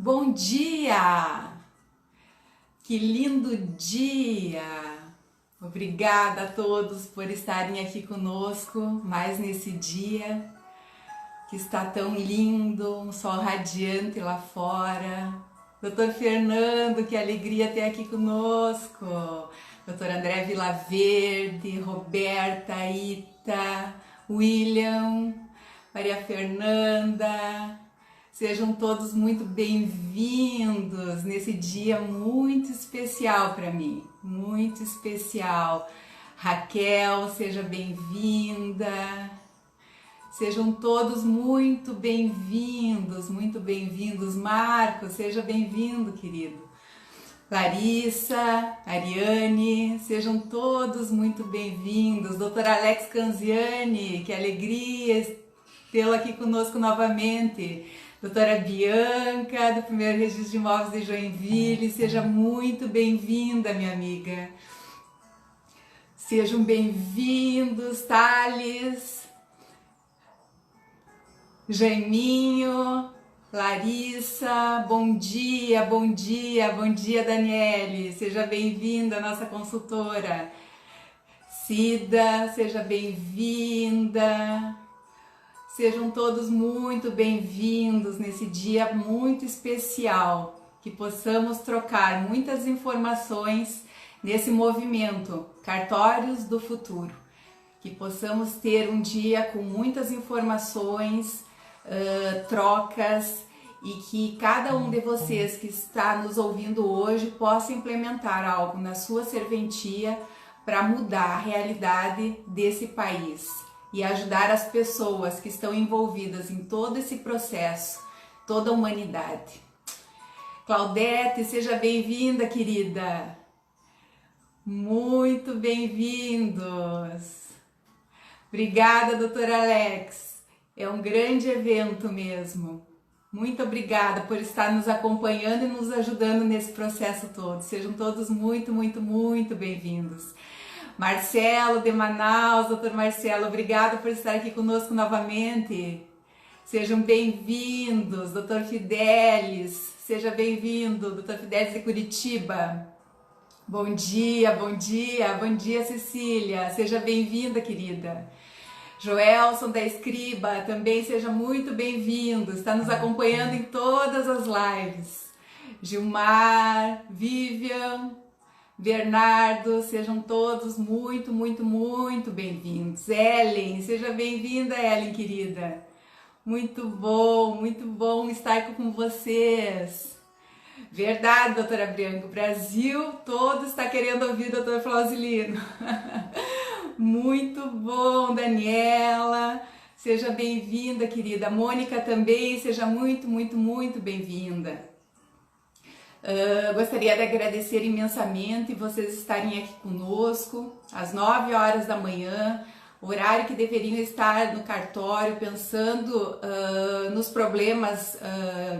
Bom dia! Que lindo dia! Obrigada a todos por estarem aqui conosco mais nesse dia que está tão lindo, um sol radiante lá fora. Doutor Fernando, que alegria ter aqui conosco. Doutor André Vilaverde, Roberta, Ita, William, Maria Fernanda. Sejam todos muito bem-vindos nesse dia muito especial para mim, muito especial. Raquel, seja bem-vinda. Sejam todos muito bem-vindos, muito bem-vindos. Marcos, seja bem-vindo, querido. Larissa, Ariane, sejam todos muito bem-vindos. Doutor Alex Canziani, que alegria tê-lo aqui conosco novamente. Doutora Bianca, do primeiro registro de imóveis de Joinville, seja muito bem-vinda, minha amiga. Sejam bem-vindos, Thales, Jaiminho, Larissa, bom dia, bom dia, bom dia, Daniele, seja bem-vinda, nossa consultora. Cida, seja bem-vinda. Sejam todos muito bem-vindos nesse dia muito especial, que possamos trocar muitas informações nesse movimento Cartórios do Futuro, que possamos ter um dia com muitas informações, trocas, e que cada um de vocês que está nos ouvindo hoje possa implementar algo na sua serventia para mudar a realidade desse país e ajudar as pessoas que estão envolvidas em todo esse processo, toda a humanidade. Claudete, seja bem-vinda, querida. Muito bem-vindos. Obrigada, doutor Alex. É um grande evento mesmo. Muito obrigada por estar nos acompanhando e nos ajudando nesse processo todo. Sejam todos muito, muito, muito bem-vindos. Marcelo de Manaus, doutor Marcelo, obrigada por estar aqui conosco novamente. Sejam bem-vindos, doutor Fidelis, seja bem-vindo, doutor Fidelis de Curitiba. Bom dia, bom dia, bom dia, Cecília, seja bem-vinda, querida. Joelson da Escriba, também seja muito bem-vindo, está nos acompanhando em todas as lives. Gilmar, Vivian, Bernardo, sejam todos muito, muito, muito bem-vindos. Ellen, seja bem-vinda, Ellen, querida. Muito bom estar com vocês. Verdade, doutora Bianca, o Brasil todo está querendo ouvir o doutor Flauzilino. Muito bom, Daniela, seja bem-vinda, querida. Mônica também, seja muito, muito, muito bem-vinda. Gostaria de agradecer imensamente vocês estarem aqui conosco às 9 horas da manhã, horário que deveriam estar no cartório pensando nos problemas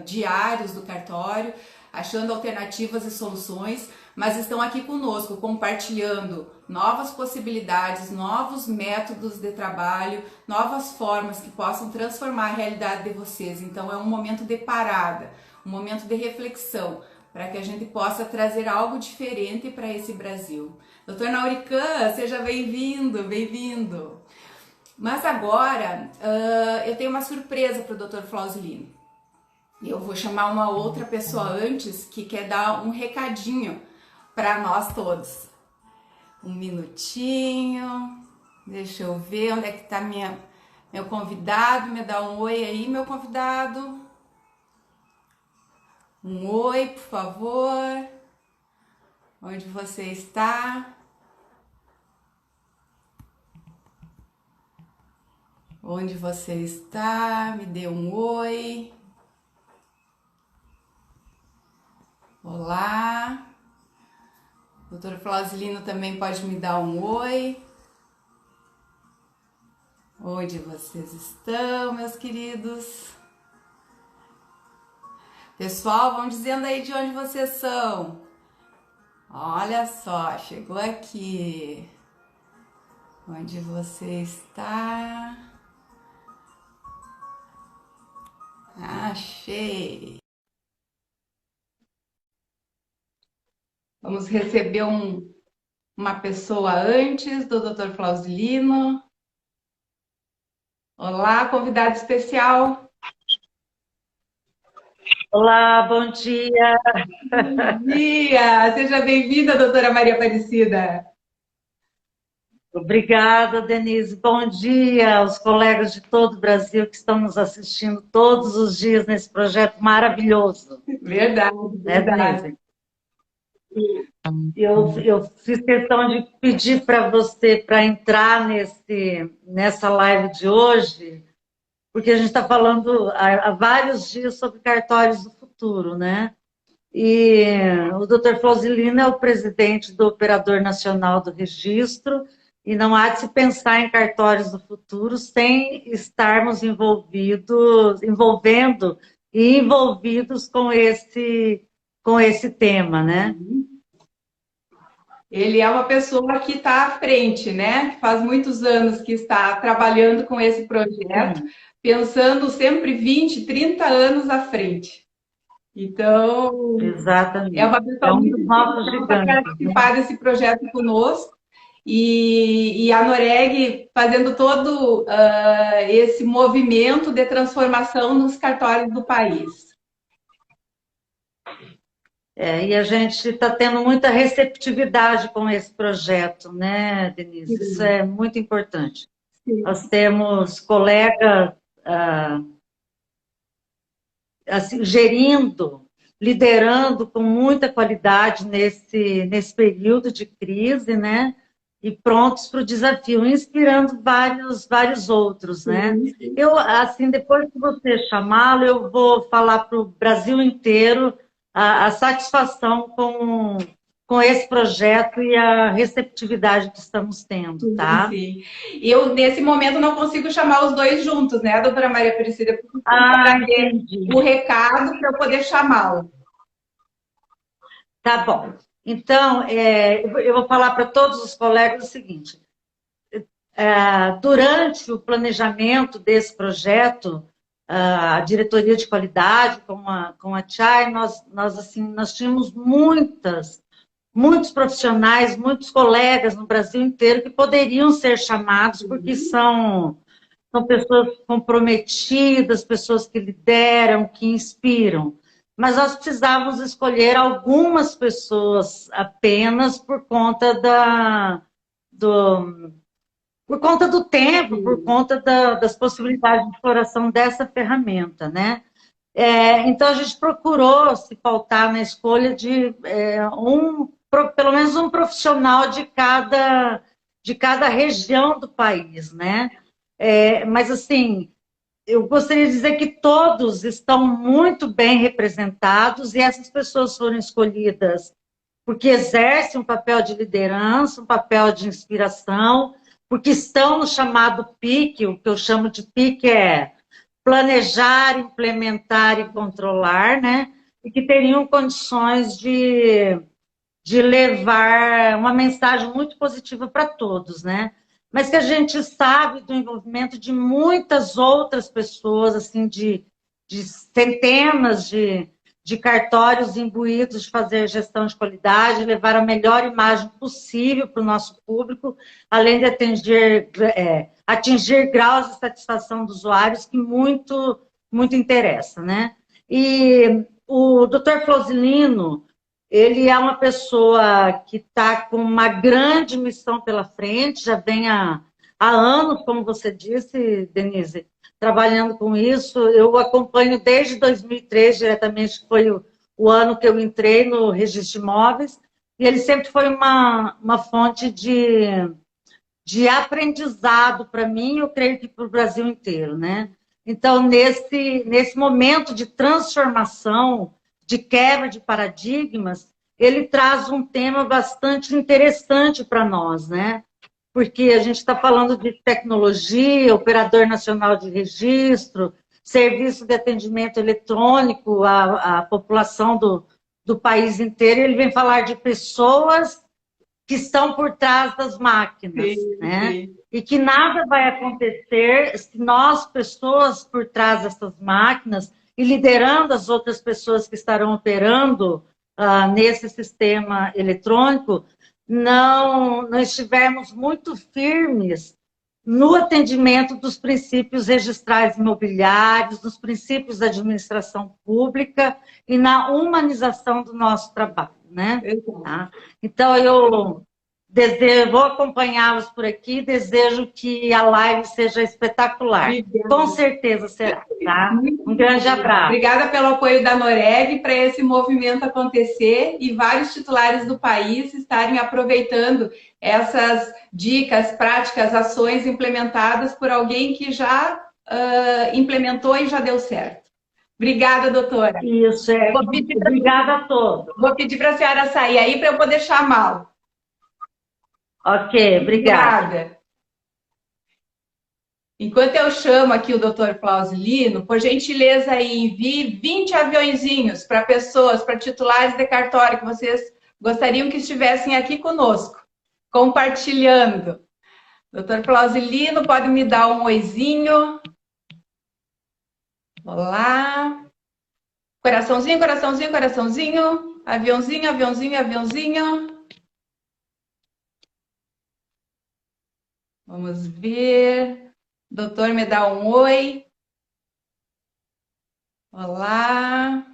diários do cartório, achando alternativas e soluções, mas estão aqui conosco compartilhando novas possibilidades, novos métodos de trabalho, novas formas que possam transformar a realidade de vocês. Então é um momento de parada, um momento de reflexão, para que a gente possa trazer algo diferente para esse Brasil. Doutor Naurican, seja bem-vindo, bem-vindo. Mas agora eu tenho uma surpresa para o doutor Flauzilino. Eu vou chamar uma outra pessoa antes que quer dar um recadinho para nós todos. Um minutinho, deixa eu ver onde é que está meu convidado. Me dá um oi aí, meu convidado. Um oi, por favor. Onde você está? Onde você está? Me dê um oi. Olá. Doutor Flauzilino também pode me dar um oi. Onde vocês estão, meus queridos? Pessoal, vão dizendo aí de onde vocês são. Olha só, chegou aqui. Onde você está? Achei. Vamos receber uma pessoa antes do Dr. Flausilino. Olá, convidado especial. Olá, bom dia. Bom dia! Seja bem-vinda, doutora Maria Aparecida. Obrigada, Denise. Bom dia aos colegas de todo o Brasil que estão nos assistindo todos os dias nesse projeto maravilhoso. Verdade, Né, verdade. Denise? Eu fiz questão de pedir para você para entrar nessa live de hoje, porque a gente está falando há vários dias sobre cartórios do futuro, né? E o Dr. Flausilino é o presidente do Operador Nacional do Registro, e não há de se pensar em cartórios do futuro sem estarmos envolvendo e envolvidos com esse tema, né? Ele é uma pessoa que está à frente, né? Faz muitos anos que está trabalhando com esse projeto, Sim, pensando sempre 20, 30 anos à frente. Então, é exatamente. uma É pessoa um muito dos nossos especial para gigantes, né? participar desse projeto conosco. E a Noreg fazendo todo esse movimento de transformação nos cartórios do país. E a gente está tendo muita receptividade com esse projeto, né, Denise? Isso Sim, é muito importante. sim. Nós temos colegas assim, gerindo, liderando com muita qualidade nesse período de crise, né? E prontos para o desafio, inspirando vários outros, né? Sim, sim. Eu, assim, depois que você chamá-lo, eu vou falar para o Brasil inteiro a satisfação com esse projeto e a receptividade que estamos tendo, Sim, tá? sim. Eu, nesse momento, não consigo chamar os dois juntos, né, doutora Maria Aparecida? Porque Ah, para ter entendi. o recado para eu poder chamá-lo. Tá bom. Então, eu vou falar para todos os colegas o seguinte: durante o planejamento desse projeto, a diretoria de qualidade com a Chay, nós tínhamos muitos profissionais, muitos colegas no Brasil inteiro que poderiam ser chamados, porque são pessoas comprometidas, pessoas que lideram, que inspiram. Mas nós precisávamos escolher algumas pessoas apenas do, por conta do tempo, por Sim, conta das possibilidades de exploração dessa ferramenta, né? Então a gente procurou se pautar na escolha de pelo menos um profissional de cada região do país, né? Mas assim, eu gostaria de dizer que todos estão muito bem representados e essas pessoas foram escolhidas porque exercem um papel de liderança, um papel de inspiração, porque estão no chamado PIC, o que eu chamo de PIC é planejar, implementar e controlar, né? E que teriam condições de levar uma mensagem muito positiva para todos, né? Mas que a gente sabe do envolvimento de muitas outras pessoas, assim, de centenas de cartórios imbuídos de fazer gestão de qualidade, levar a melhor imagem possível para o nosso público, além de atingir graus de satisfação dos usuários que muito interessa, né? E o Dr. Flausilino, ele é uma pessoa que está com uma grande missão pela frente, já vem há anos, como você disse, Denise, trabalhando com isso. Eu acompanho desde 2003, diretamente, que foi o ano que eu entrei no registro de imóveis, e ele sempre foi uma fonte de aprendizado para mim, eu creio que para o Brasil inteiro, né? Então, nesse momento de transformação, de quebra de paradigmas, ele traz um tema bastante interessante para nós, né? Porque a gente está falando de tecnologia, operador nacional de registro, serviço de atendimento eletrônico à população do país inteiro, ele vem falar de pessoas que estão por trás das máquinas, sim, né? sim. E que nada vai acontecer se nós, pessoas por trás dessas máquinas, e liderando as outras pessoas que estarão operando nesse sistema eletrônico, não estivemos muito firmes no atendimento dos princípios registrais imobiliários, dos princípios da administração pública e na humanização do nosso trabalho, né? Tá? Então, eu vou acompanhá-los por aqui, desejo que a live seja espetacular. Obrigada. Com certeza será, tá? Um grande abraço. Obrigada pelo apoio da Noreg para esse movimento acontecer e vários titulares do país estarem aproveitando essas dicas, práticas, ações implementadas por alguém que já implementou e já deu certo. Obrigada, doutora. Isso, obrigada a todos. Vou pedir para a senhora sair aí para eu poder chamá-lo. Ok, obrigada. Enquanto eu chamo aqui o Dr. Clausilino, por gentileza aí, envie 20 aviõezinhos para pessoas, para titulares de cartório que vocês gostariam que estivessem aqui conosco, compartilhando. Dr. Clausilino, pode me dar um oizinho? Olá. Coraçãozinho, coraçãozinho, coraçãozinho. Aviãozinho, aviãozinho, aviãozinho. Vamos ver. Doutor, me dá um oi. Olá.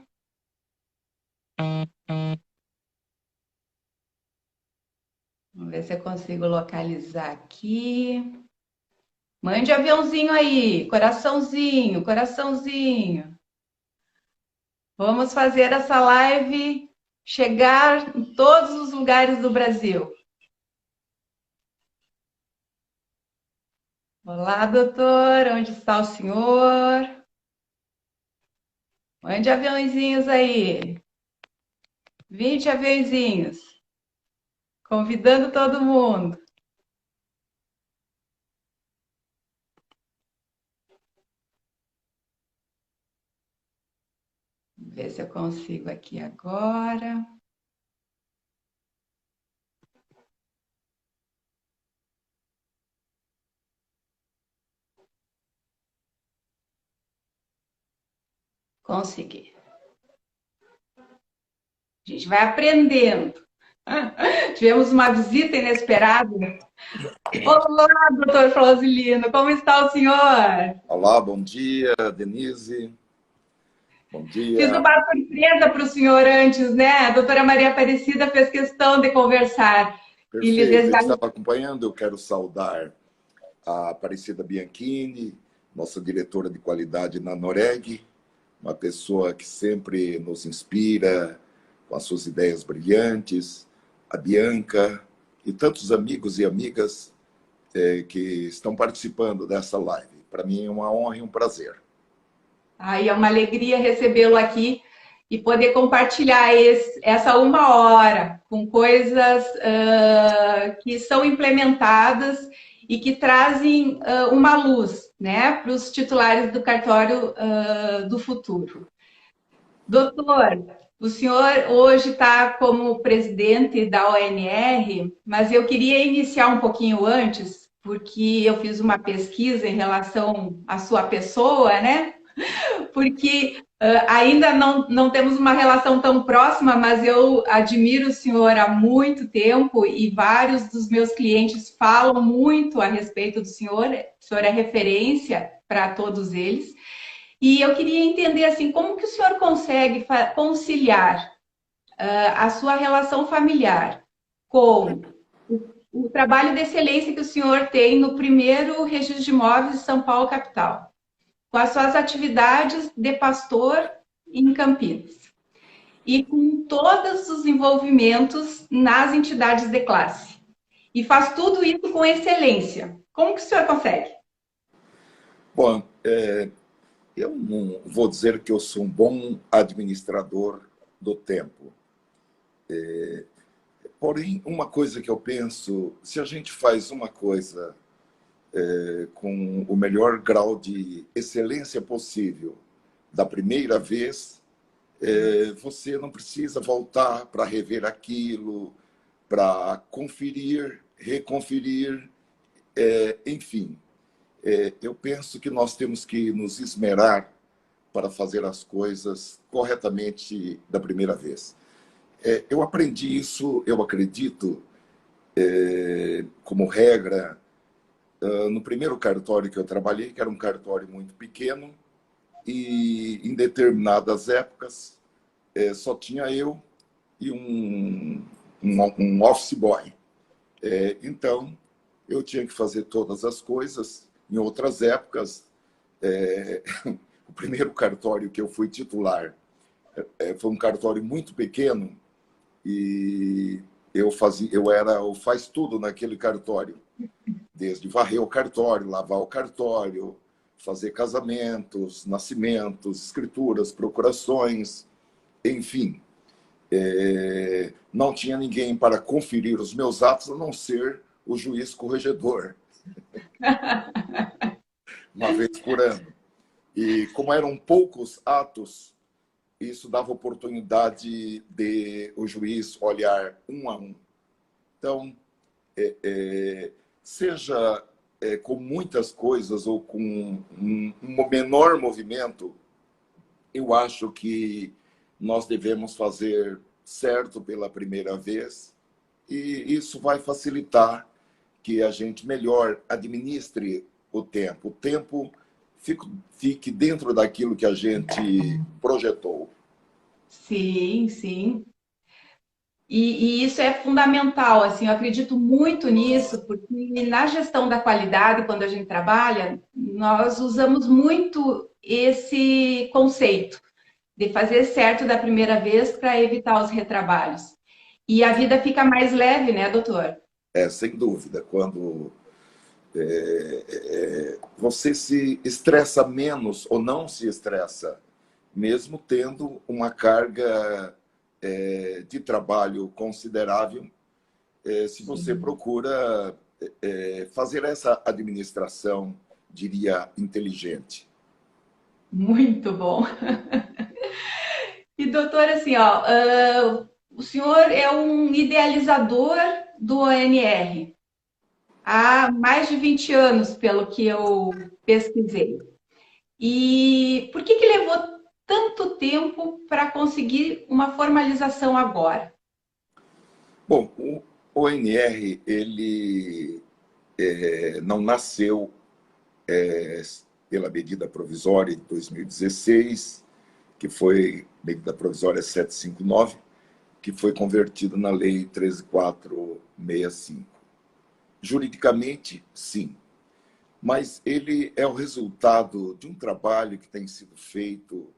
Vamos ver se eu consigo localizar aqui. Mande aviãozinho aí. Coraçãozinho, coraçãozinho. Vamos fazer essa live chegar em todos os lugares do Brasil. Olá, doutor. Onde está o senhor? Mande aviãozinhos aí. 20 aviãozinhos. Convidando todo mundo. Vamos ver se eu consigo aqui agora. Consegui. A gente vai aprendendo. Tivemos uma visita inesperada. Olá, doutor Flausilino, como está o senhor? Olá, bom dia, Denise. Bom dia. Fiz uma surpresa para o senhor antes, né? A doutora Maria Aparecida fez questão de conversar. Perfeito, eu estava acompanhando, eu quero saudar a Aparecida Bianchini, nossa diretora de qualidade na Noreg, uma pessoa que sempre nos inspira com as suas ideias brilhantes, a Bianca e tantos amigos e amigas que estão participando dessa live. Para mim é uma honra e um prazer. Aí é uma alegria recebê-lo aqui e poder compartilhar essa uma hora com coisas que são implementadas e que trazem uma luz, né, para os titulares do cartório do futuro. Doutor, o senhor hoje está como presidente da ONR, mas eu queria iniciar um pouquinho antes, porque eu fiz uma pesquisa em relação à sua pessoa, né? Porque ainda não temos uma relação tão próxima, mas eu admiro o senhor há muito tempo e vários dos meus clientes falam muito a respeito do senhor. O senhor é referência para todos eles. E eu queria entender assim, como que o senhor consegue conciliar a sua relação familiar com o trabalho de excelência que o senhor tem no primeiro registro de imóveis de São Paulo, capital, com as suas atividades de pastor em Campinas e com todos os envolvimentos nas entidades de classe. E faz tudo isso com excelência. Como que o senhor consegue? Bom, eu não vou dizer que eu sou um bom administrador do tempo. Porém, uma coisa que eu penso, se a gente faz uma coisa com o melhor grau de excelência possível da primeira vez, você não precisa voltar para rever aquilo, para conferir, reconferir, enfim. Eu penso que nós temos que nos esmerar para fazer as coisas corretamente da primeira vez. Eu aprendi isso, eu acredito, como regra, no primeiro cartório que eu trabalhei, que era um cartório muito pequeno, e em determinadas épocas só tinha eu e um office boy. Então, eu tinha que fazer todas as coisas. Em outras épocas, o primeiro cartório que eu fui titular foi um cartório muito pequeno e eu era o faz tudo naquele cartório, desde varrer o cartório, lavar o cartório, fazer casamentos, nascimentos, escrituras, procurações, enfim. Não tinha ninguém para conferir os meus atos a não ser o juiz corregedor, uma vez por ano. E como eram poucos atos, isso dava oportunidade de o juiz olhar um a um. Então, seja com muitas coisas ou com um menor movimento, eu acho que nós devemos fazer certo pela primeira vez e isso vai facilitar que a gente melhor administre o tempo. O tempo fique dentro daquilo que a gente projetou. Sim, sim. E isso é fundamental, assim, eu acredito muito nisso, porque na gestão da qualidade, quando a gente trabalha, nós usamos muito esse conceito de fazer certo da primeira vez para evitar os retrabalhos. E a vida fica mais leve, né, doutor? Sem dúvida, quando você se estressa menos ou não se estressa, mesmo tendo uma carga de trabalho considerável, se você Sim. procura fazer essa administração, diria, inteligente. Muito bom. E doutor, assim, ó, o senhor é um idealizador do ONR há mais de 20 anos, pelo que eu pesquisei. E por que que levou tanto tempo para conseguir uma formalização agora? Bom, o ONR, ele não nasceu pela medida provisória de 2016, que foi medida provisória 759, que foi convertida na lei 13465. Juridicamente, sim, mas ele é o resultado de um trabalho que tem sido feito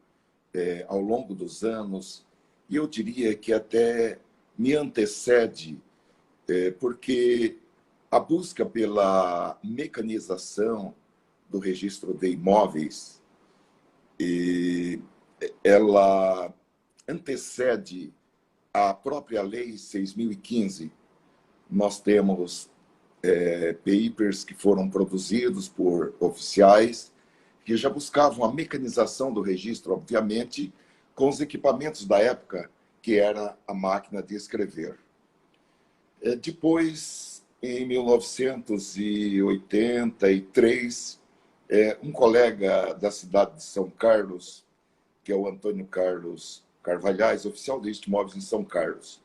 ao longo dos anos, e eu diria que até me antecede, porque a busca pela mecanização do registro de imóveis, ela antecede a própria lei 6.015. Nós temos papers que foram produzidos por oficiais que já buscavam a mecanização do registro, obviamente, com os equipamentos da época, que era a máquina de escrever. Depois, em 1983, um colega da cidade de São Carlos, que é o Antônio Carlos Carvalhais, oficial de registro de imóveis em São Carlos,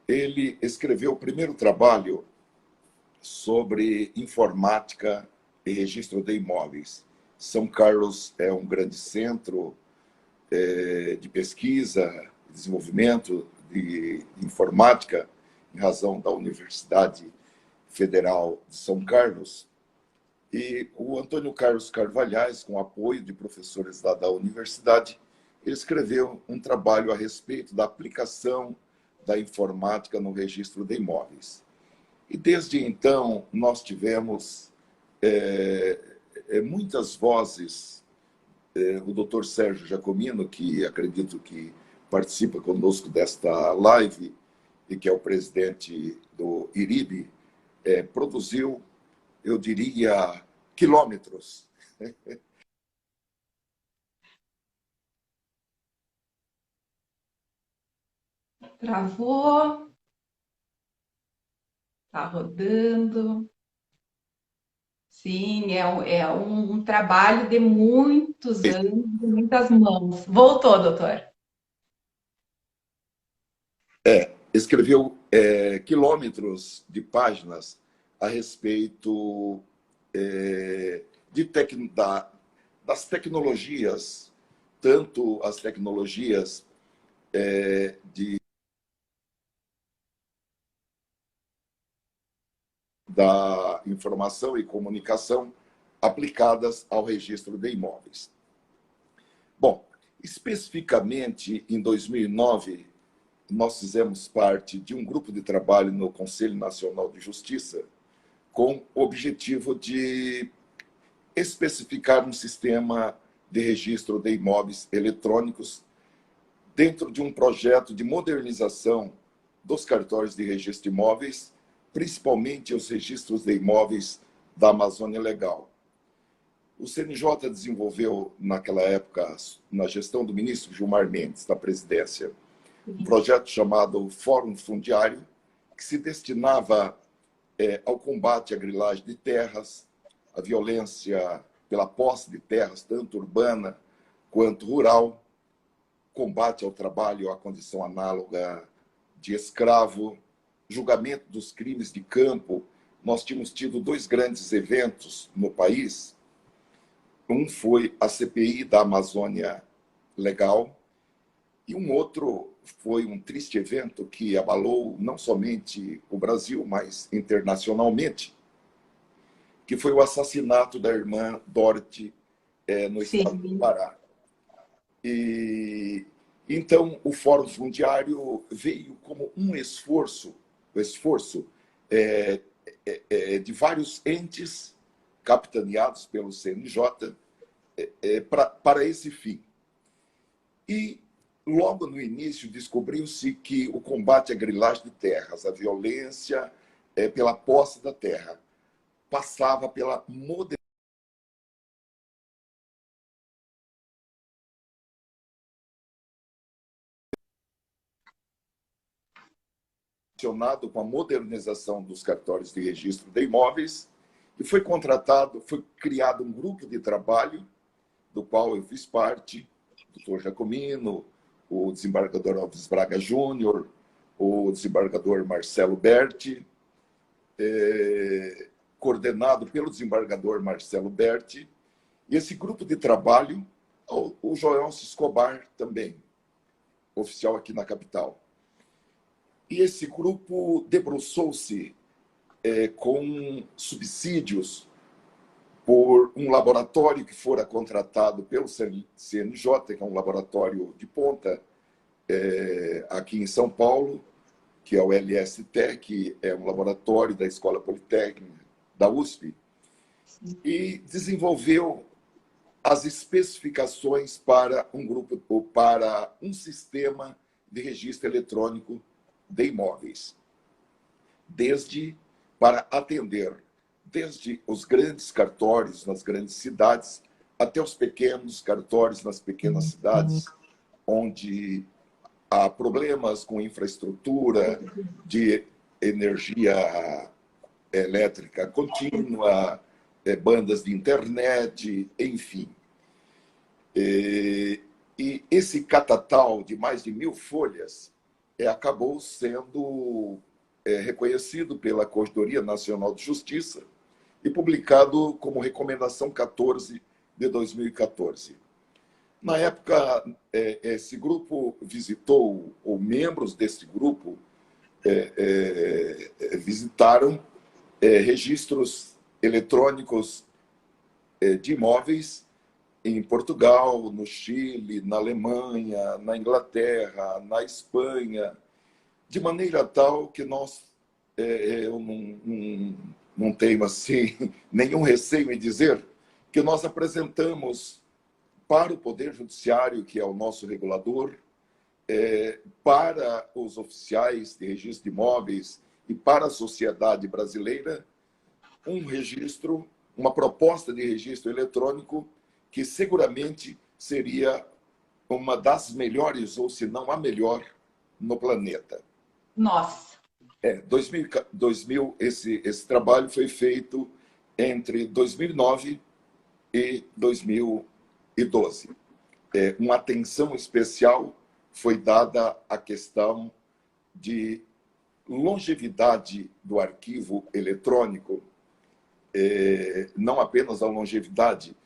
ele escreveu o primeiro trabalho sobre informática e registro de imóveis. São Carlos é um grande centro de pesquisa, desenvolvimento de informática, em razão da Universidade Federal de São Carlos. E o Antônio Carlos Carvalhais, com apoio de professores lá da universidade, ele escreveu um trabalho a respeito da aplicação da informática no registro de imóveis. E desde então nós tivemos muitas vozes. O doutor Sérgio Giacomino, que acredito que participa conosco desta live e que é o presidente do IRIB, produziu, eu diria, quilômetros. Travou, tá rodando. Sim, é um trabalho de muitos anos, de muitas mãos. Voltou, doutor. Escreveu quilômetros de páginas a respeito de das tecnologias, tanto as tecnologias da informação e comunicação aplicadas ao registro de imóveis. Bom, especificamente em 2009, nós fizemos parte de um grupo de trabalho no Conselho Nacional de Justiça com o objetivo de especificar um sistema de registro de imóveis eletrônicos dentro de um projeto de modernização dos cartórios de registro de imóveis, principalmente os registros de imóveis da Amazônia Legal. O CNJ desenvolveu, naquela época, na gestão do ministro Gilmar Mendes, da presidência, um projeto chamado Fórum Fundiário, que se destinava ao combate à grilagem de terras, à violência pela posse de terras, tanto urbana quanto rural, combate ao trabalho à condição análoga de escravo, julgamento dos crimes de campo. Nós tínhamos tido 2 grandes eventos no país. Um foi a CPI da Amazônia Legal e um outro foi um triste evento que abalou não somente o Brasil, mas internacionalmente, que foi o assassinato da irmã Dorothy no estado do Pará. E então o Fórum Fundiário veio como um esforço de vários entes capitaneados pelo CNJ para esse fim. E logo no início descobriu-se que o combate à grilagem de terras, a violência pela posse da terra, passava pela modernização com a modernização dos cartórios de registro de imóveis, e foi criado um grupo de trabalho, do qual eu fiz parte, o doutor Jacomino, o desembargador Alves Braga Júnior, o desembargador Marcelo Berti, coordenado pelo desembargador Marcelo Berti, e esse grupo de trabalho, o Joelcio Escobar também, oficial aqui na capital. E esse grupo debruçou-se com subsídios por um laboratório que fora contratado pelo CNJ, que é um laboratório de ponta aqui em São Paulo, que é o LST, que é um laboratório da Escola Politécnica da USP, e desenvolveu as especificações para um sistema de registro eletrônico de imóveis, para atender desde os grandes cartórios nas grandes cidades até os pequenos cartórios nas pequenas cidades, onde há problemas com infraestrutura de energia elétrica contínua, bandas de internet, enfim. E esse catatal de mais de 1000 folhas acabou sendo reconhecido pela Corregedoria Nacional de Justiça e publicado como Recomendação 14 de 2014. Na época, esse grupo visitou, ou membros desse grupo visitaram registros eletrônicos de imóveis em Portugal, no Chile, na Alemanha, na Inglaterra, na Espanha, de maneira tal que eu não tenho assim, nenhum receio em dizer que nós apresentamos para o Poder Judiciário, que é o nosso regulador, para os oficiais de registro de imóveis e para a sociedade brasileira, uma proposta de registro eletrônico que seguramente seria uma das melhores, ou se não a melhor, no planeta. Nossa! Esse trabalho foi feito entre 2009 e 2012. Uma atenção especial foi dada à questão de longevidade do arquivo eletrônico, não apenas a longevidade,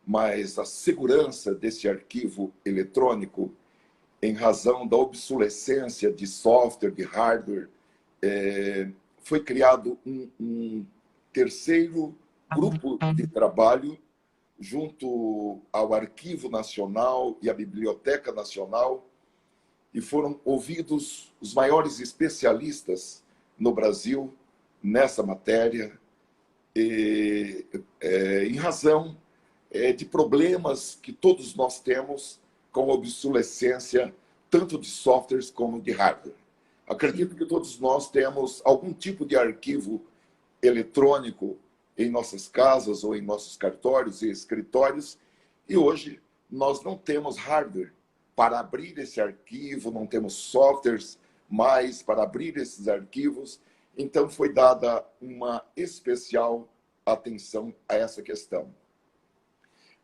mas a segurança desse arquivo eletrônico, em razão da obsolescência de software, de hardware, foi criado um terceiro grupo de trabalho junto ao Arquivo Nacional e à Biblioteca Nacional, e foram ouvidos os maiores especialistas no Brasil nessa matéria, em razão de problemas que todos nós temos com a obsolescência, tanto de softwares como de hardware. Acredito que todos nós temos algum tipo de arquivo eletrônico em nossas casas ou em nossos cartórios e escritórios, e hoje nós não temos hardware para abrir esse arquivo, não temos softwares mais para abrir esses arquivos, então foi dada uma especial atenção a essa questão.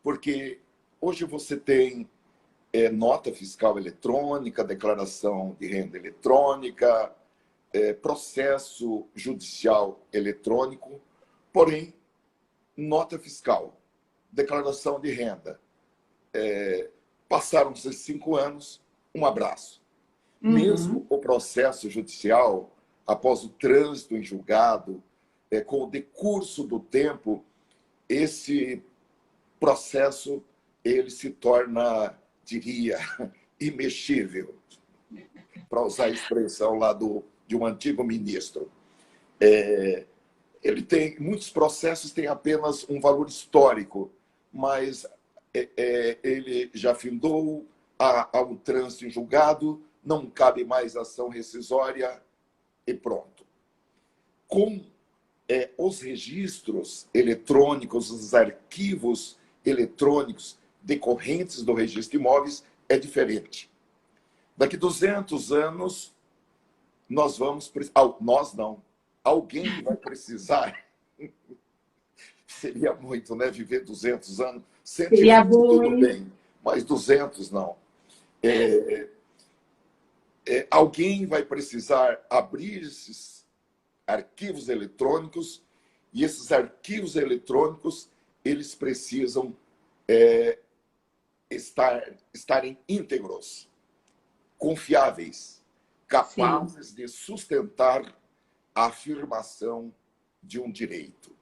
Porque hoje você tem nota fiscal eletrônica, declaração de renda eletrônica, processo judicial eletrônico, porém, nota fiscal, declaração de renda. Passaram-se 5 anos, um abraço. Mesmo o processo judicial, após o trânsito em julgado, com o decurso do tempo, esse processo ele se torna, diria, imexível, para usar a expressão lá de um antigo ministro. Ele tem, muitos processos têm apenas um valor histórico, mas ele já findou, há um trânsito em julgado, não cabe mais ação rescisória e pronto. Com os registros eletrônicos, os arquivos eletrônicos decorrentes do registro de imóveis, é diferente. Daqui 200 anos, nós vamos... Nós não. Alguém vai precisar... Seria muito, né? Viver 200 anos. 120, tudo bem, mas 200 não. Alguém vai precisar abrir esses arquivos eletrônicos, e esses arquivos eletrônicos, eles precisam estarem íntegros, confiáveis, capazes de sustentar a afirmação de um direito.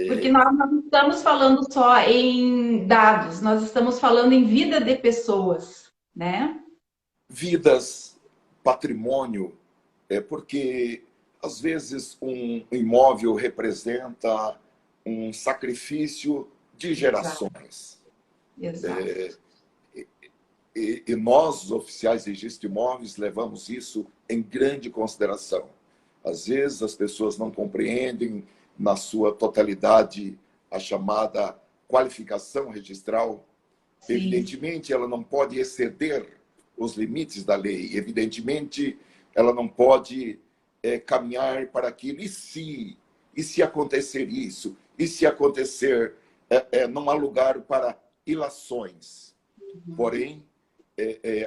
Porque nós não estamos falando só em dados, nós estamos falando em vida de pessoas, né? Vidas, patrimônio, porque às vezes um imóvel representa um sacrifício de gerações. Exato. E nós, os oficiais de registro de imóveis, levamos isso em grande consideração. Às vezes as pessoas não compreendem na sua totalidade a chamada qualificação registral. Sim. Evidentemente, ela não pode exceder os limites da lei. Evidentemente, ela não pode caminhar para aquilo. E se acontecer isso? E se acontecer? Não há lugar para ilações. Porém,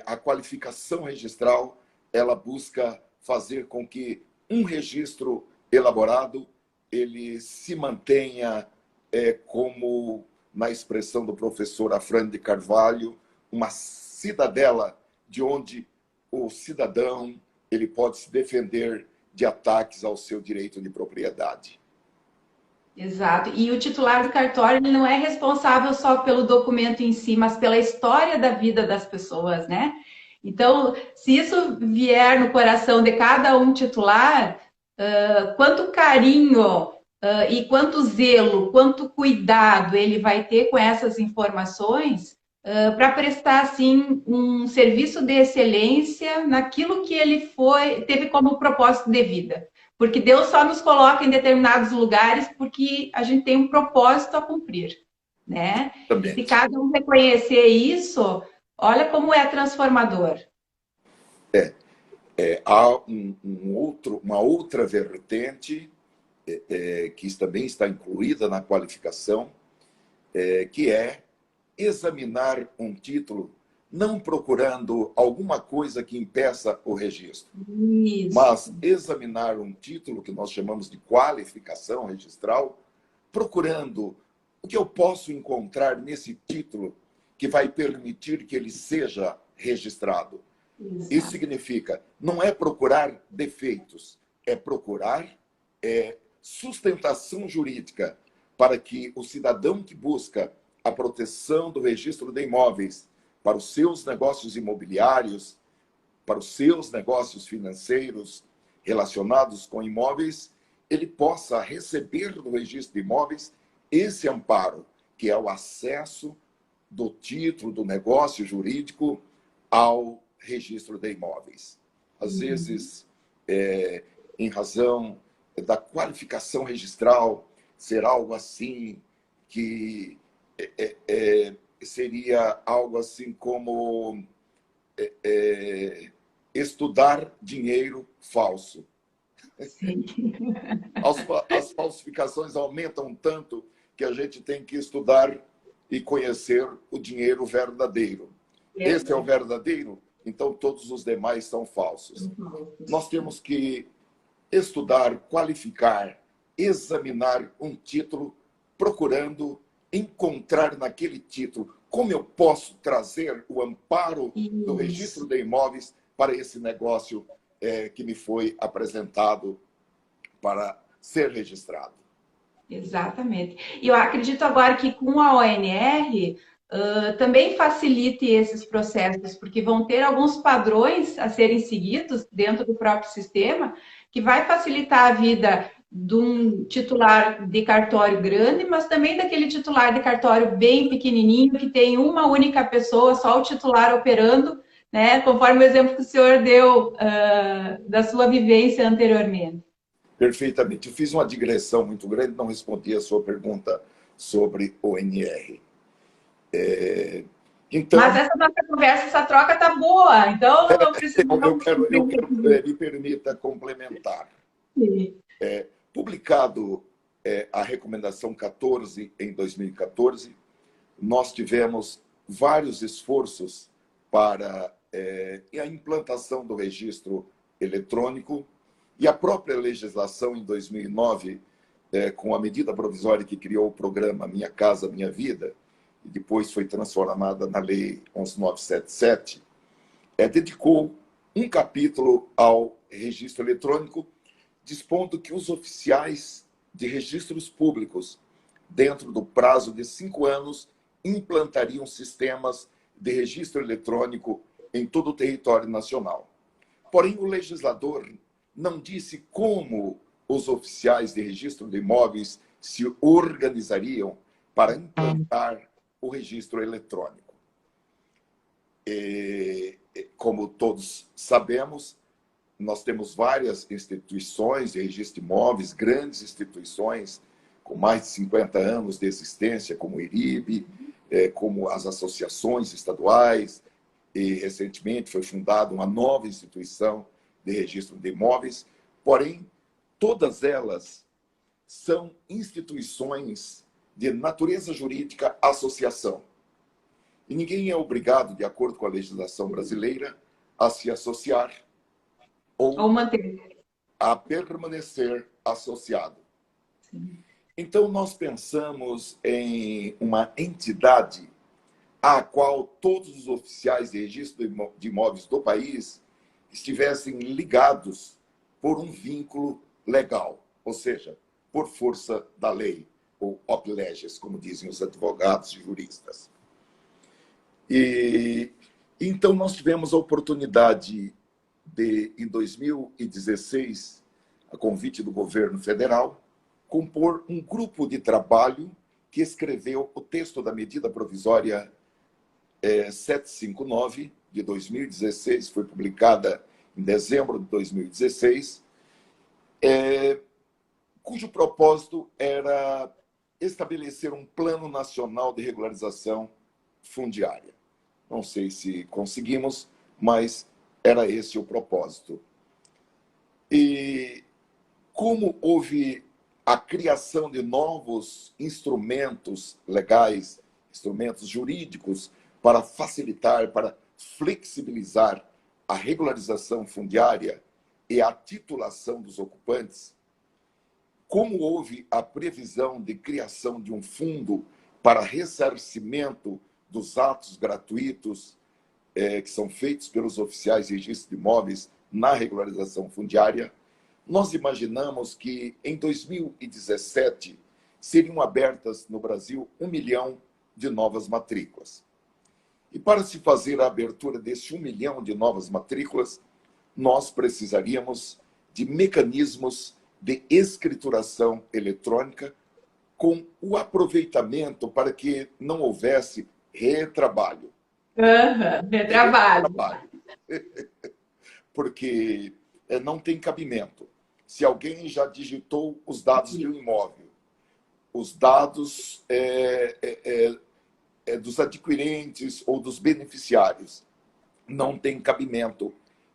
a qualificação registral, ela busca fazer com que um registro elaborado ele se mantenha, como na expressão do professor Afrânio de Carvalho, uma cidadela de onde o cidadão ele pode se defender de ataques ao seu direito de propriedade. Exato. E o titular do cartório ele não é responsável só pelo documento em si, mas pela história da vida das pessoas, né? Então, se isso vier no coração de cada um titular, quanto carinho e quanto zelo, quanto cuidado ele vai ter com essas informações para prestar, assim, um serviço de excelência naquilo que ele teve como propósito de vida. Porque Deus só nos coloca em determinados lugares porque a gente tem um propósito a cumprir, né? E se cada um reconhecer isso, olha como é transformador. Há uma outra vertente que também está incluída na qualificação, que é examinar um título não procurando alguma coisa que impeça o registro, Isso. mas examinar um título que nós chamamos de qualificação registral, procurando o que eu posso encontrar nesse título que vai permitir que ele seja registrado. Isso significa, não é procurar defeitos, é procurar sustentação jurídica para que o cidadão que busca a proteção do registro de imóveis para os seus negócios imobiliários, para os seus negócios financeiros relacionados com imóveis, ele possa receber no registro de imóveis esse amparo, que é o acesso do título do negócio jurídico ao registro de imóveis. Às vezes, em razão da qualificação registral, ser algo assim que seria algo assim como estudar dinheiro falso. As falsificações aumentam tanto que a gente tem que estudar e conhecer o dinheiro verdadeiro. Esse é o verdadeiro, então todos os demais são falsos. Nós temos que estudar, qualificar, examinar um título, procurando encontrar naquele título como eu posso trazer o amparo do registro de imóveis para esse negócio que me foi apresentado para ser registrado. Exatamente. E eu acredito agora que com a ONR também facilite esses processos, porque vão ter alguns padrões a serem seguidos dentro do próprio sistema, que vai facilitar a vida de um titular de cartório grande, mas também daquele titular de cartório bem pequenininho, que tem uma única pessoa, só o titular operando, né? Conforme o exemplo que o senhor deu da sua vivência anteriormente. Perfeitamente. Eu fiz uma digressão muito grande, não respondi a sua pergunta sobre o ONR. Então, mas essa nossa conversa, essa troca tá boa, então não precisa... Eu quero me permita complementar. Sim. Publicado a recomendação 14 em 2014, nós tivemos vários esforços para a implantação do registro eletrônico e a própria legislação em 2009, com a medida provisória que criou o programa Minha Casa Minha Vida, e depois foi transformada na Lei 11.977, dedicou um capítulo ao registro eletrônico, dispondo que os oficiais de registros públicos, dentro do prazo de 5 anos, implantariam sistemas de registro eletrônico em todo o território nacional. Porém, o legislador não disse como os oficiais de registro de imóveis se organizariam para implantar o registro eletrônico. Como todos sabemos, nós temos várias instituições de registro de imóveis, grandes instituições com mais de 50 anos de existência, como o IRIB, como as associações estaduais, e recentemente foi fundada uma nova instituição de registro de imóveis, porém, todas elas são instituições de natureza jurídica associação. E ninguém é obrigado, de acordo com a legislação brasileira, a se associar ou manter, a permanecer associado. Sim. Então, nós pensamos em uma entidade à qual todos os oficiais de registro de imóveis do país estivessem ligados por um vínculo legal, ou seja, por força da lei, ou op leges, como dizem os advogados e juristas. E então nós tivemos a oportunidade de, em 2016, a convite do governo federal, compor um grupo de trabalho que escreveu o texto da medida provisória 759 de 2016, foi publicada em dezembro de 2016, cujo propósito era estabelecer um plano nacional de regularização fundiária. Não sei se conseguimos, mas era esse o propósito. E como houve a criação de novos instrumentos legais, instrumentos jurídicos, para facilitar, para flexibilizar a regularização fundiária e a titulação dos ocupantes, como houve a previsão de criação de um fundo para ressarcimento dos atos gratuitos que são feitos pelos oficiais de registro de imóveis na regularização fundiária, nós imaginamos que em 2017 seriam abertas no Brasil 1 milhão de novas matrículas. E para se fazer a abertura desse 1 milhão de novas matrículas, nós precisaríamos de mecanismos de escrituração eletrônica com o aproveitamento para que não houvesse retrabalho. Retrabalho. Porque não tem cabimento. Se alguém já digitou os dados de um imóvel, os dados dos adquirentes ou dos beneficiários, não tem cabimento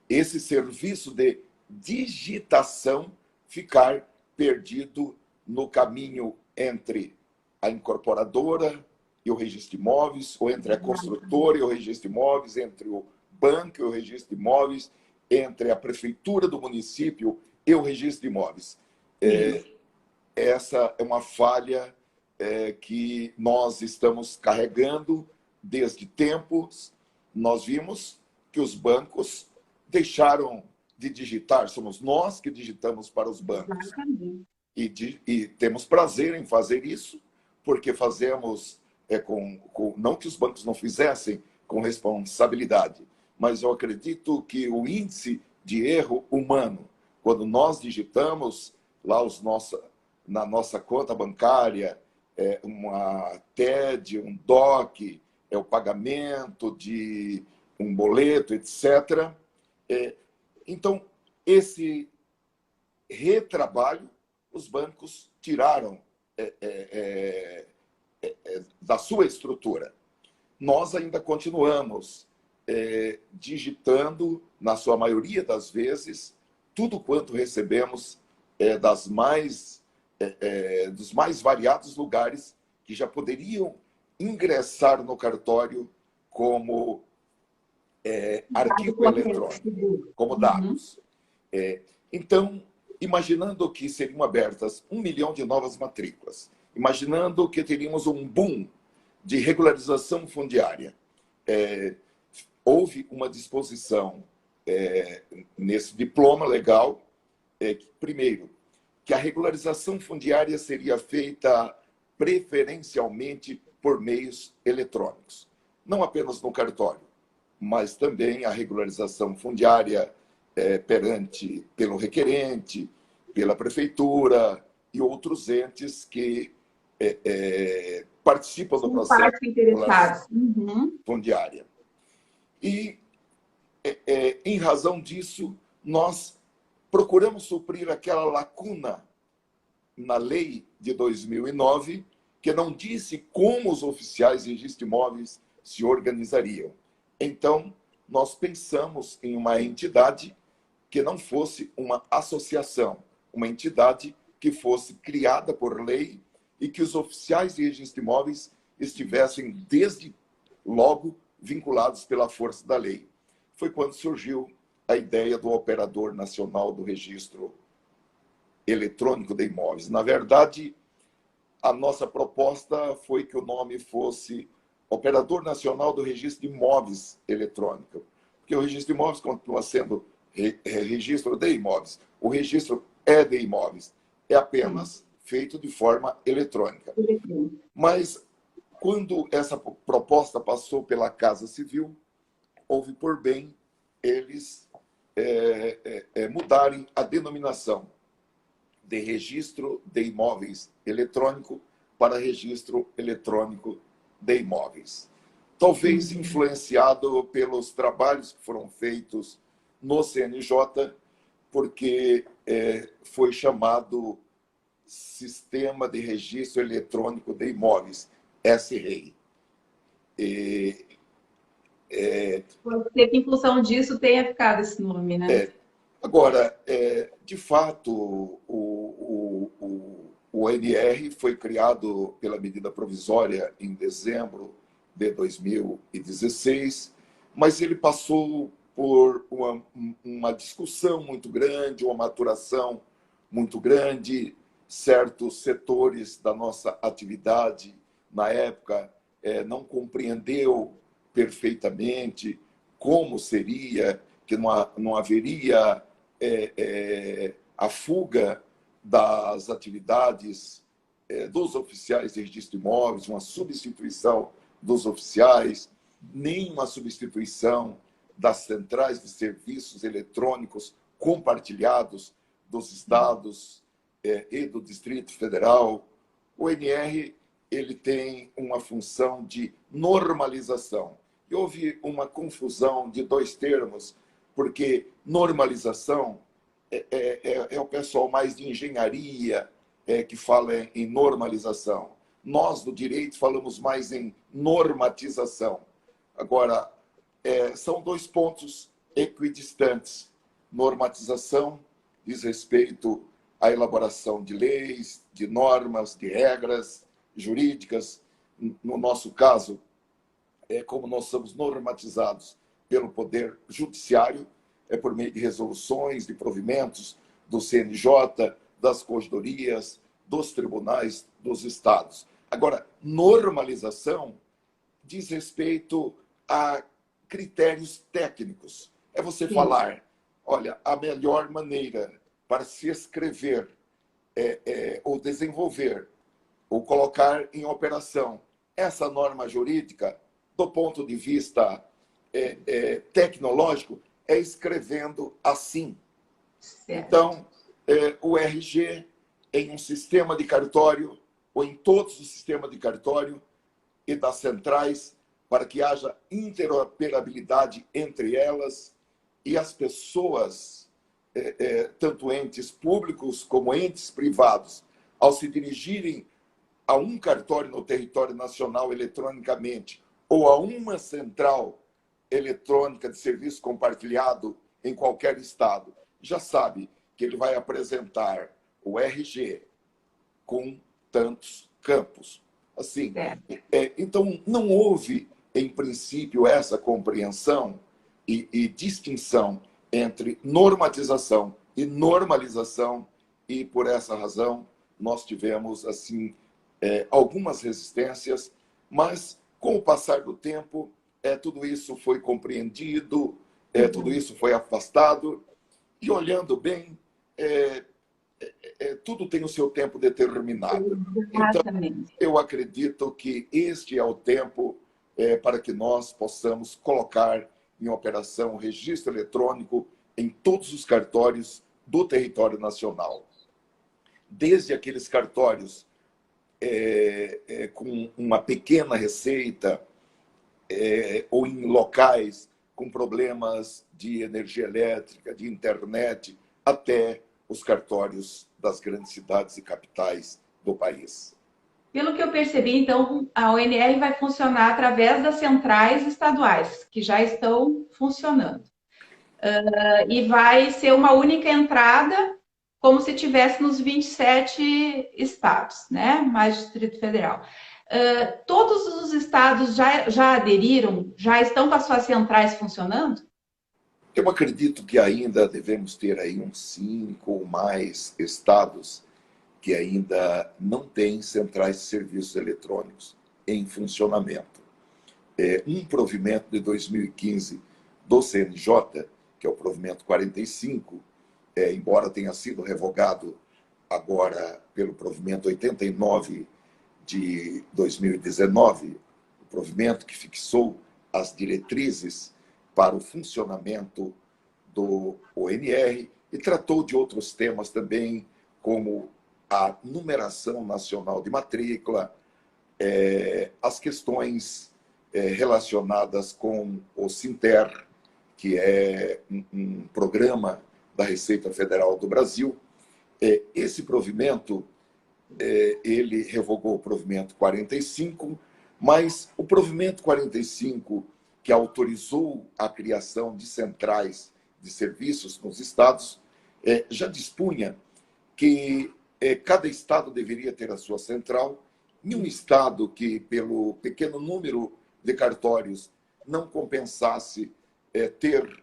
esse serviço de digitação ficar perdido no caminho entre a incorporadora e o registro de imóveis, ou entre a construtora e o registro de imóveis, entre o banco e o registro de imóveis, entre a prefeitura do município e o registro de imóveis. Essa é uma falha que nós estamos carregando desde tempos. Nós vimos que os bancos deixaram de digitar, somos nós que digitamos para os bancos. E temos prazer em fazer isso, porque fazemos, não que os bancos não fizessem com responsabilidade, mas eu acredito que o índice de erro humano, quando nós digitamos lá na nossa conta bancária, uma TED, um DOC, o pagamento de um boleto, etc. Então, esse retrabalho, os bancos tiraram da sua estrutura. Nós ainda continuamos digitando, na sua maioria das vezes, tudo quanto recebemos dos mais variados lugares que já poderiam ingressar no cartório como arquivo eletrônico, como dados. Então, imaginando que seriam abertas 1 milhão de novas matrículas, imaginando que teríamos um boom de regularização fundiária, houve uma disposição nesse diploma legal, primeiro, que a regularização fundiária seria feita preferencialmente por meios eletrônicos. Não apenas no cartório, mas também a regularização fundiária pelo requerente, pela prefeitura e outros entes que participam do processo de regularização fundiária. E, em razão disso, nós procuramos suprir aquela lacuna na lei de 2009, que não disse como os oficiais de registro de imóveis se organizariam. Então, nós pensamos em uma entidade que não fosse uma associação, uma entidade que fosse criada por lei e que os oficiais de registro de imóveis estivessem, desde logo, vinculados pela força da lei. Foi quando surgiu a ideia do Operador Nacional do Registro Eletrônico de Imóveis. Na verdade, a nossa proposta foi que o nome fosse Operador Nacional do Registro de Imóveis Eletrônico, porque o registro de imóveis continua sendo registro de imóveis. O registro de imóveis é apenas feito de forma eletrônica. Mas, quando essa proposta passou pela Casa Civil, houve por bem eles mudarem a denominação de registro de imóveis eletrônico para registro eletrônico de imóveis. Talvez influenciado pelos trabalhos que foram feitos no CNJ, porque foi chamado Sistema de Registro Eletrônico de Imóveis, SREI. Pode ser que, em função disso, tenha ficado esse nome, né? Agora, de fato, o ONR foi criado pela medida provisória em dezembro de 2016, mas ele passou por uma discussão muito grande, uma maturação muito grande. Certos setores da nossa atividade, na época, não compreendeu perfeitamente como seria, que não haveria a fuga das atividades dos oficiais de registro de imóveis, uma substituição dos oficiais, nem uma substituição das centrais de serviços eletrônicos compartilhados dos estados e do Distrito Federal. O NR ele tem uma função de normalização. E houve uma confusão de dois termos, porque normalização é o pessoal mais de engenharia que fala em normalização. Nós, do direito, falamos mais em normatização. Agora, são dois pontos equidistantes. Normatização diz respeito à elaboração de leis, de normas, de regras jurídicas. No nosso caso, como nós somos normatizados pelo Poder Judiciário, por meio de resoluções, de provimentos do CNJ, das corregedorias, dos tribunais, dos estados. Agora, normalização diz respeito a critérios técnicos. É você falar, olha, a melhor maneira para se escrever ou desenvolver ou colocar em operação essa norma jurídica, do ponto de vista tecnológico, é escrevendo assim. Certo. Então, o RG em um sistema de cartório, ou em todos os sistemas de cartório e das centrais, para que haja interoperabilidade entre elas e as pessoas, tanto entes públicos como entes privados, ao se dirigirem a um cartório no território nacional eletronicamente ou a uma central eletrônica de serviço compartilhado em qualquer estado, já sabe que ele vai apresentar o RG com tantos campos. Assim, então, não houve, em princípio, essa compreensão e distinção entre normatização e normalização, e, por essa razão, nós tivemos assim algumas resistências, mas, com o passar do tempo, tudo isso foi compreendido, tudo isso foi afastado, e, olhando bem, tudo tem o seu tempo determinado. Então, eu acredito que este é o tempo para que nós possamos colocar em operação o registro eletrônico em todos os cartórios do território nacional. Desde aqueles cartórios com uma pequena receita ou em locais com problemas de energia elétrica, de internet, até os cartórios das grandes cidades e capitais do país. Pelo que eu percebi, então, a ONR vai funcionar através das centrais estaduais, que já estão funcionando. E vai ser uma única entrada, como se tivesse nos 27 estados, né? Mais Distrito Federal. Todos os estados já aderiram? Já estão com as suas centrais funcionando? Eu acredito que ainda devemos ter aí uns 5 ou mais estados que ainda não têm centrais de serviços eletrônicos em funcionamento. Um provimento de 2015 do CNJ, que é o provimento 45, embora tenha sido revogado agora pelo provimento 89 de 2019, o provimento que fixou as diretrizes para o funcionamento do ONR e tratou de outros temas também, como a numeração nacional de matrícula, as questões relacionadas com o Sinter, que é um programa da Receita Federal do Brasil. Esse provimento, ele revogou o provimento 45, mas o provimento 45, que autorizou a criação de centrais de serviços nos estados, já dispunha que cada estado deveria ter a sua central. Em um estado que, pelo pequeno número de cartórios, não compensasse ter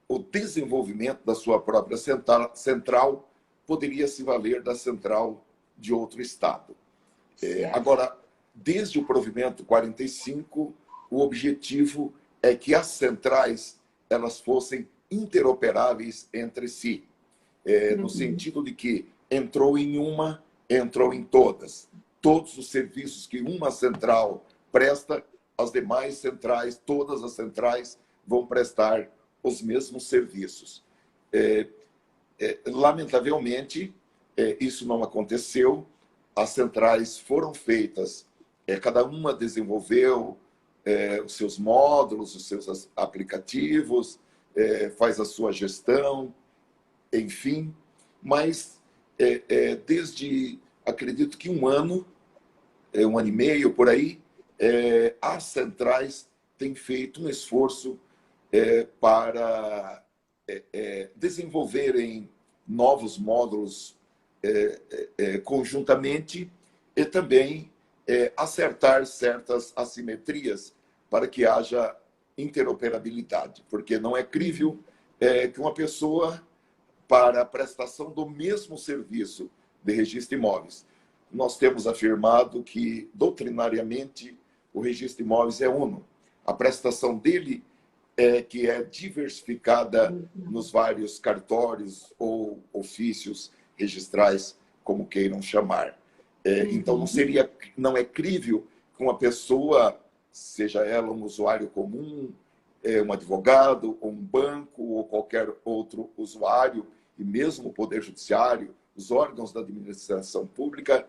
o desenvolvimento da sua própria central, poderia se valer da central de outro estado. Agora, desde o provimento 45, o objetivo é que as centrais elas fossem interoperáveis entre si, no sentido de que entrou em uma, entrou em todas. Todos os serviços que uma central presta, as demais centrais, todas as centrais vão prestar os mesmos serviços. Lamentavelmente, isso não aconteceu. As centrais foram feitas, cada uma desenvolveu os seus módulos, os seus aplicativos, faz a sua gestão, enfim. Mas desde, acredito que um ano e meio, por aí, as centrais têm feito um esforço para desenvolverem novos módulos conjuntamente e também acertar certas assimetrias para que haja interoperabilidade, porque não é crível que uma pessoa, para a prestação do mesmo serviço de registro de imóveis, nós temos afirmado que, doutrinariamente, o registro de imóveis é uno. A prestação dele que é diversificada nos vários cartórios ou ofícios registrais, como queiram chamar. Então, não é crível que uma pessoa, seja ela um usuário comum, um advogado, ou um banco, ou qualquer outro usuário, e mesmo o Poder Judiciário, os órgãos da administração pública,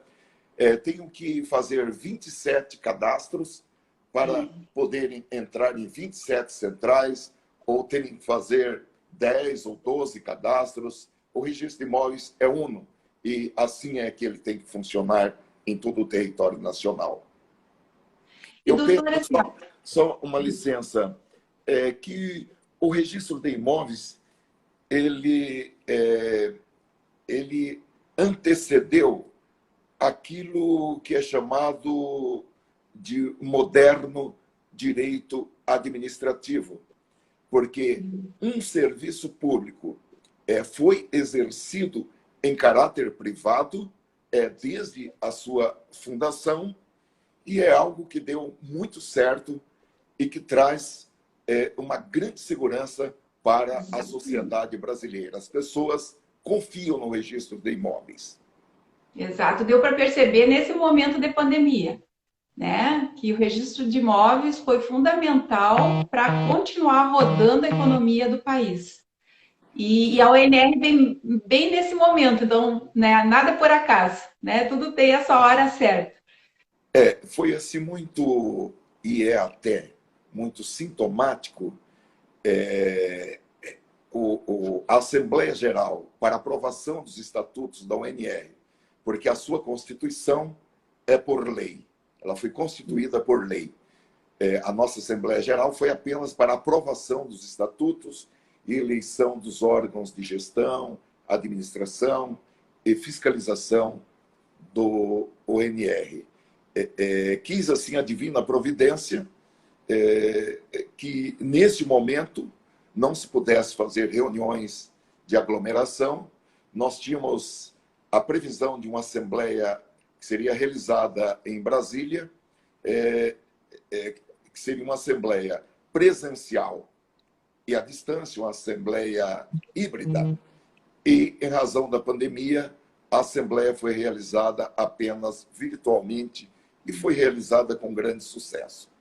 tenham que fazer 27 cadastros para poderem entrar em 27 centrais, ou terem que fazer 10 ou 12 cadastros. O registro de imóveis é uno, e assim é que ele tem que funcionar em todo o território nacional. Eu penso, só uma licença, que o registro de imóveis, ele antecedeu aquilo que é chamado de moderno direito administrativo, porque um serviço público foi exercido em caráter privado desde a sua fundação, e é algo que deu muito certo e que traz uma grande segurança para a sociedade brasileira. As pessoas confiam no registro de imóveis. Exato, deu para perceber nesse momento de pandemia, né, que o registro de imóveis foi fundamental para continuar rodando a economia do país. E a ONR bem nesse momento, então, né, nada por acaso, né, tudo tem a sua hora certa. Foi assim muito, e até muito sintomático, a Assembleia Geral para aprovação dos estatutos da ONR, porque a sua Constituição é por lei, ela foi constituída por lei. A nossa Assembleia Geral foi apenas para aprovação dos estatutos e eleição dos órgãos de gestão, administração e fiscalização do ONR. Quis, assim, a divina providência que, nesse momento, não se pudesse fazer reuniões de aglomeração. Nós tínhamos a previsão de uma assembleia que seria realizada em Brasília, que seria uma assembleia presencial e à distância, uma assembleia híbrida. E, em razão da pandemia, a assembleia foi realizada apenas virtualmente e foi realizada com grande sucesso.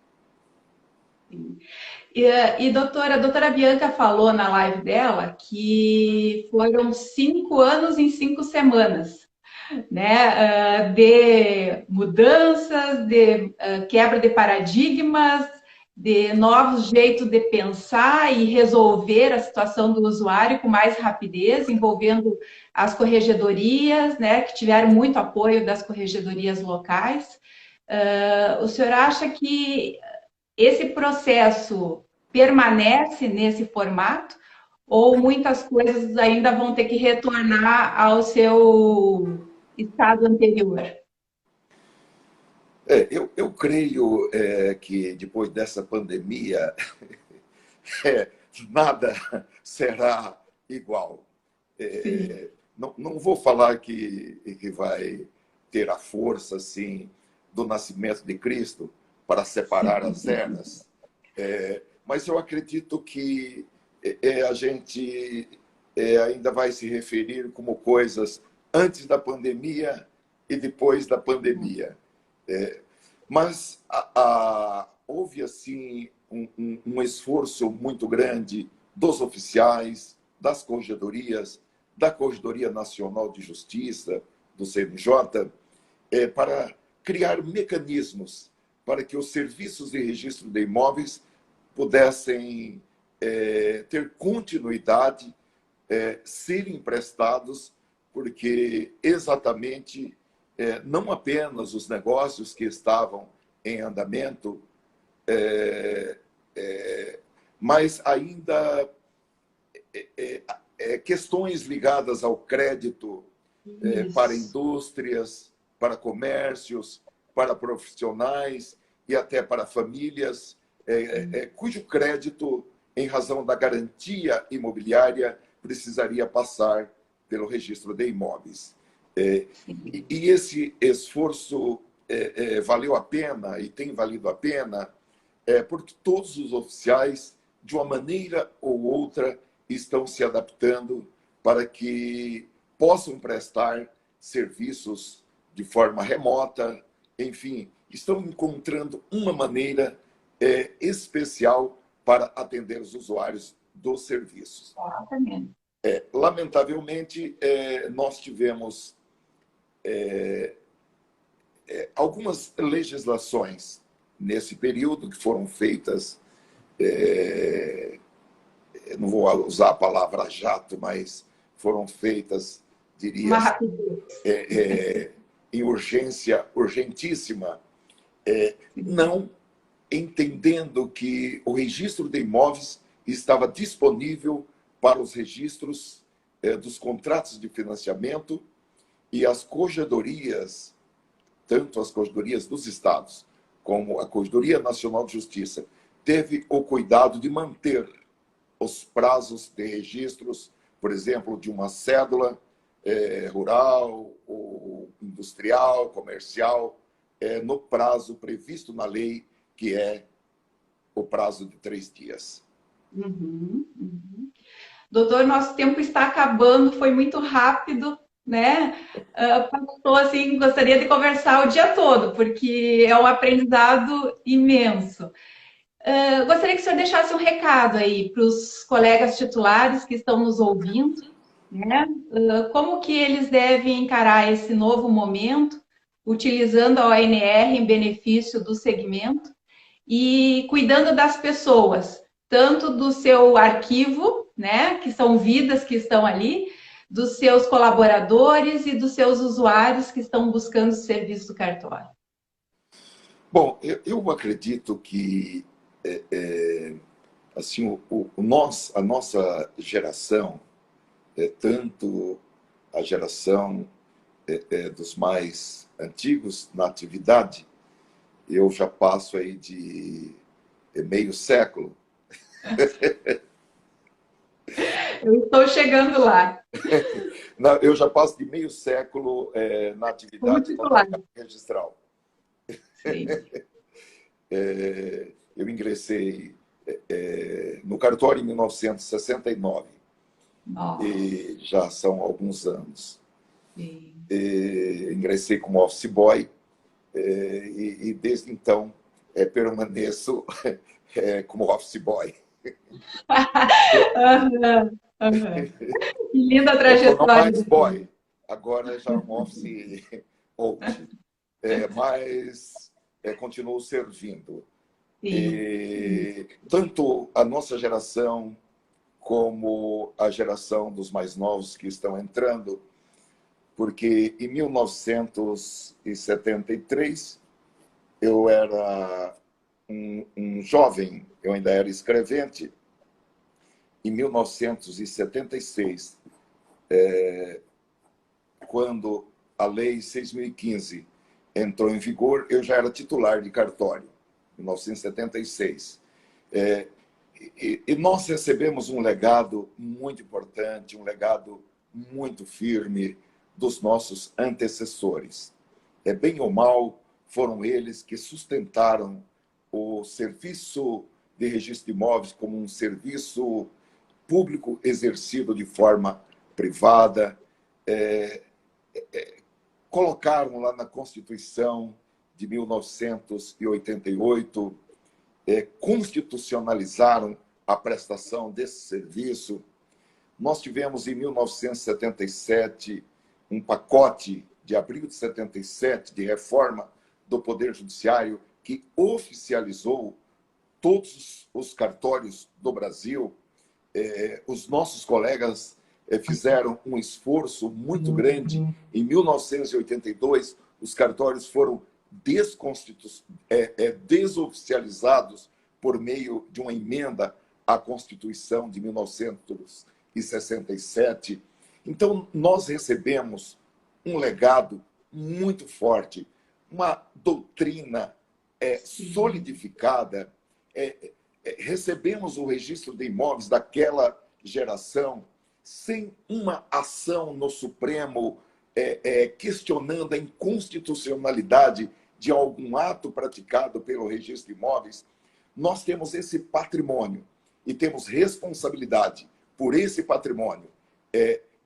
E a doutora Bianca falou na live dela que foram 5 anos em 5 semanas, né, de mudanças, de quebra de paradigmas, de novos jeitos de pensar e resolver a situação do usuário com mais rapidez, envolvendo as corregedorias, né, que tiveram muito apoio das corregedorias locais. O senhor acha que esse processo permanece nesse formato ou muitas coisas ainda vão ter que retornar ao seu estado anterior? Eu creio que depois dessa pandemia, é, nada será igual. Sim. Não vou falar que vai ter a força assim, do nascimento de Cristo para separar as eras, mas eu acredito que a gente ainda vai se referir como coisas antes da pandemia e depois da pandemia. Mas houve assim um esforço muito grande dos oficiais, das corregedorias, da Corregedoria Nacional de Justiça, do CNJ, para criar mecanismos para que os serviços de registro de imóveis pudessem ter continuidade, serem prestados, porque exatamente não apenas os negócios que estavam em andamento, mas ainda questões ligadas ao crédito para Isso. indústrias, para comércios, para profissionais e até para famílias, cujo crédito, em razão da garantia imobiliária, precisaria passar pelo registro de imóveis. E esse esforço valeu a pena e tem valido a pena porque todos os oficiais, de uma maneira ou outra, estão se adaptando para que possam prestar serviços de forma remota, enfim, estão encontrando uma maneira especial para atender os usuários dos serviços. Exatamente. Lamentavelmente, nós tivemos algumas legislações nesse período que foram feitas, não vou usar a palavra jato, mas foram feitas, diria, Uma rapidez. em urgência, urgentíssima, não entendendo que o registro de imóveis estava disponível para os registros dos contratos de financiamento e as corregedorias, tanto as corregedorias dos estados como a Corregedoria Nacional de Justiça, teve o cuidado de manter os prazos de registros, por exemplo, de uma cédula rural, ou industrial, comercial, no prazo previsto na lei, que é o prazo de 3 dias. Uhum, uhum. Doutor, nosso tempo está acabando, foi muito rápido, né? Passou assim, gostaria de conversar o dia todo, porque é um aprendizado imenso. Gostaria que o senhor deixasse um recado aí para os colegas titulares que estão nos ouvindo, né? Como que eles devem encarar esse novo momento, utilizando a ONR em benefício do segmento e cuidando das pessoas, tanto do seu arquivo, né, que são vidas que estão ali, dos seus colaboradores e dos seus usuários que estão buscando o serviço do cartório. Bom, eu acredito que assim, a nossa geração, tanto a geração dos mais antigos na atividade, eu já passo aí de meio século. Eu estou chegando lá. Eu já passo de meio século na Como atividade titular. notarial registral. Sim. Eu ingressei no cartório em 1969, Nossa. e já são alguns anos. Sim. Ingressei como office boy e desde então permaneço como office boy. Uhum, uhum. Que linda Não trajetória mais de vida. boy, agora já é um office old, mas continuo servindo. Sim. E tanto a nossa geração como a geração dos mais novos que estão entrando, porque em 1973 eu era um jovem, eu ainda era escrevente. Em 1976, quando a Lei 6.015 entrou em vigor, eu já era titular de cartório, em 1976. E nós recebemos um legado muito importante, um legado muito firme dos nossos antecessores. Bem ou mal, foram eles que sustentaram o serviço de registro de imóveis como um serviço público exercido de forma privada. Colocaram lá na Constituição de 1988, constitucionalizaram a prestação desse serviço. Nós tivemos, em 1977, um pacote de abril de 77 de reforma do Poder Judiciário que oficializou todos os cartórios do Brasil. Os nossos colegas fizeram um esforço muito grande. Em 1982, os cartórios foram desoficializados por meio de uma emenda à Constituição de 1967. Então, nós recebemos um legado muito forte, uma doutrina solidificada. Recebemos o registro de imóveis daquela geração sem uma ação no Supremo questionando a inconstitucionalidade de algum ato praticado pelo registro de imóveis. Nós temos esse patrimônio e temos responsabilidade por esse patrimônio,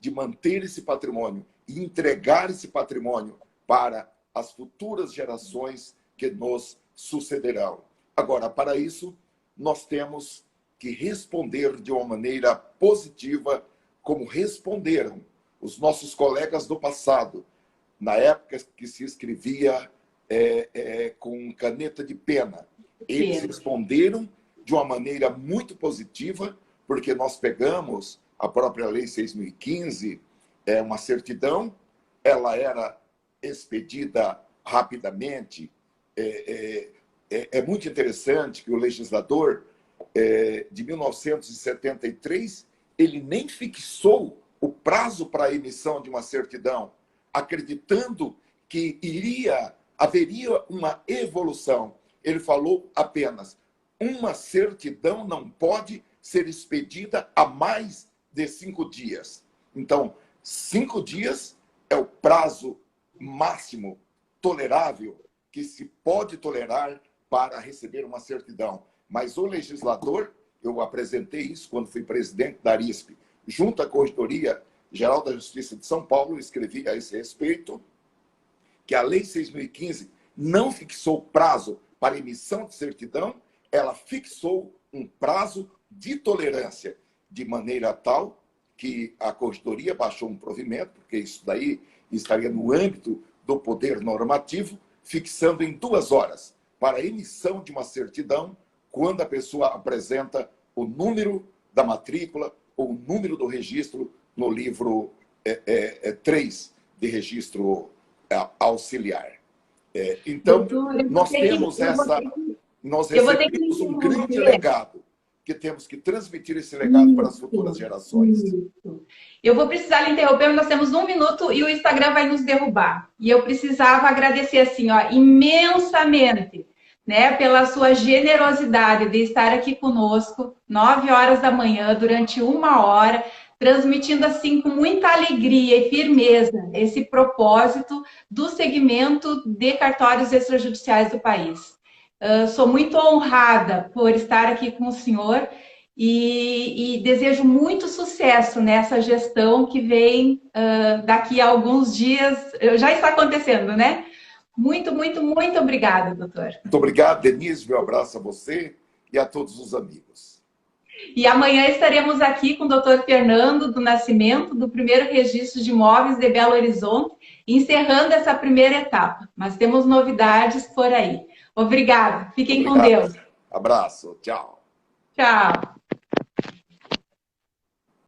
de manter esse patrimônio e entregar esse patrimônio para as futuras gerações que nos sucederão. Agora, para isso, nós temos que responder de uma maneira positiva, como responderam os nossos colegas do passado, na época que se escrevia com caneta de pena. Eles responderam de uma maneira muito positiva, porque nós pegamos a própria Lei 6.015, uma certidão, ela era expedida rapidamente. É muito interessante que o legislador de 1973, ele nem fixou o prazo para a emissão de uma certidão, acreditando que haveria uma evolução. Ele falou apenas: uma certidão não pode ser expedida a mais de 5 dias. Então, 5 dias é o prazo máximo tolerável que se pode tolerar para receber uma certidão. Mas o legislador, eu apresentei isso quando fui presidente da ARISP, junto à Corregedoria Geral da Justiça de São Paulo, escrevi a esse respeito, que a Lei 6.015 não fixou prazo para emissão de certidão, ela fixou um prazo de tolerância, de maneira tal que a Corregedoria baixou um provimento, porque isso daí estaria no âmbito do poder normativo, fixando em 2 horas para a emissão de uma certidão, quando a pessoa apresenta o número da matrícula ou o número do registro no livro 3 de registro auxiliar. Então, nós recebemos um grande legado, que temos que transmitir esse legado para as futuras gerações. Eu vou precisar lhe interromper, nós temos 1 minuto e o Instagram vai nos derrubar. E eu precisava agradecer assim, imensamente, né, pela sua generosidade de estar aqui conosco, 9 horas da manhã, durante 1 hora, transmitindo assim com muita alegria e firmeza esse propósito do segmento de cartórios extrajudiciais do país. Sou muito honrada por estar aqui com o senhor e desejo muito sucesso nessa gestão que vem daqui a alguns dias, já está acontecendo, né? Muito, muito, muito obrigada, doutor. Muito obrigado, Denise, meu abraço a você e a todos os amigos. E amanhã estaremos aqui com o doutor Fernando do Nascimento, do primeiro registro de imóveis de Belo Horizonte, encerrando essa primeira etapa. Mas temos novidades por aí. Obrigado. Fiquem com Deus. Abraço. Tchau. Tchau.